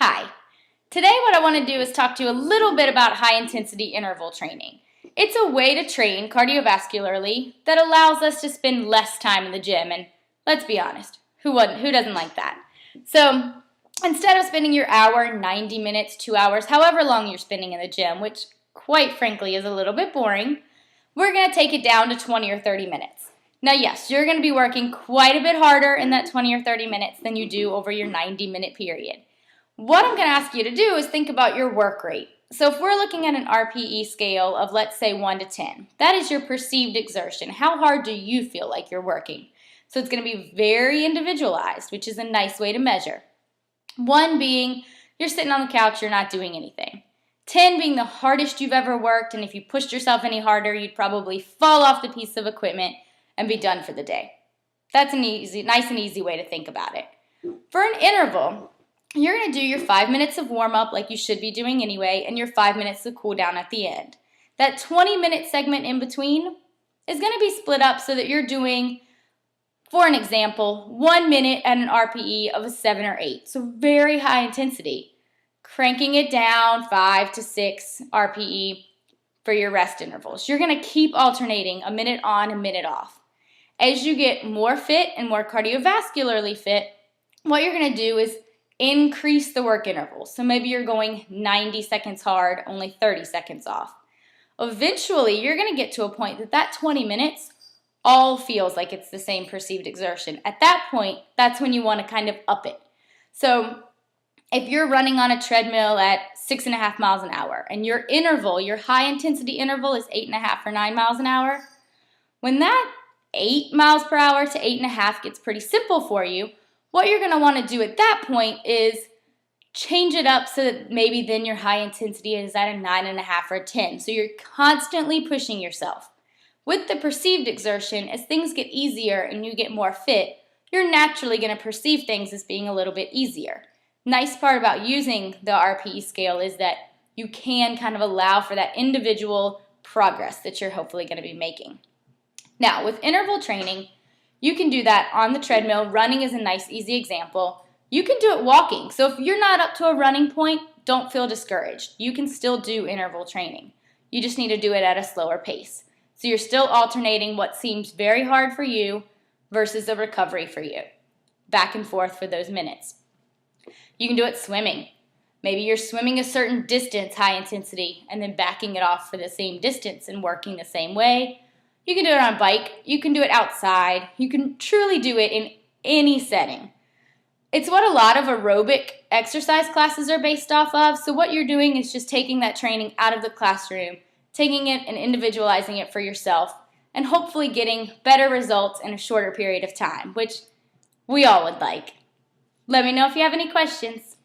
Hi. Today what I want to do is talk to you a little bit about high-intensity interval training. It's a way to train cardiovascularly that allows us to spend less time in the gym, and let's be honest, who doesn't like that? So instead of spending your hour, 90 minutes, 2 hours, however long you're spending in the gym, which quite frankly is a little bit boring, we're going to take it down to 20 or 30 minutes. Now yes, you're going to be working quite a bit harder in that 20 or 30 minutes than you do over your 90-minute period. What I'm going to ask you to do is think about your work rate. So if we're looking at an RPE scale of, let's say, 1 to 10, that is your perceived exertion. How hard do you feel like you're working? So it's going to be very individualized, which is a nice way to measure. 1 being you're sitting on the couch, you're not doing anything. 10 being the hardest you've ever worked, and if you pushed yourself any harder, you'd probably fall off the piece of equipment and be done for the day. That's nice and easy way to think about it. For an interval, you're going to do your 5 minutes of warm-up like you should be doing anyway, and your 5 minutes of cool down at the end. That 20-minute segment in between is going to be split up so that you're doing, for an example, 1 minute at an RPE of a 7 or 8. So very high intensity. Cranking it down 5 to 6 RPE for your rest intervals. You're going to keep alternating a minute on, a minute off. As you get more fit and more cardiovascularly fit, what you're going to do is increase the work intervals. So maybe you're going 90 seconds hard, only 30 seconds off. Eventually, you're going to get to a point that 20 minutes all feels like it's the same perceived exertion. At that point, that's when you want to kind of up it. So if you're running on a treadmill at 6.5 miles an hour and your interval, your high intensity interval is 8.5 or 9 miles an hour, when that 8 miles per hour to 8.5 gets pretty simple for you, what you're going to want to do at that point is change it up so that maybe then your high intensity is at a 9.5 or a 10. So you're constantly pushing yourself. With the perceived exertion, as things get easier and you get more fit, you're naturally going to perceive things as being a little bit easier. Nice part about using the RPE scale is that you can kind of allow for that individual progress that you're hopefully going to be making. Now, with interval training, you can do that on the treadmill. Running is a nice, easy example. You can do it walking. So if you're not up to a running point, don't feel discouraged. You can still do interval training. You just need to do it at a slower pace. So you're still alternating what seems very hard for you versus a recovery for you. Back and forth for those minutes. You can do it swimming. Maybe you're swimming a certain distance, high intensity, and then backing it off for the same distance and working the same way. You can do it on a bike. You can do it outside. You can truly do it in any setting. It's what a lot of aerobic exercise classes are based off of. So what you're doing is just taking that training out of the classroom, taking it and individualizing it for yourself, and hopefully getting better results in a shorter period of time, which we all would like. Let me know if you have any questions.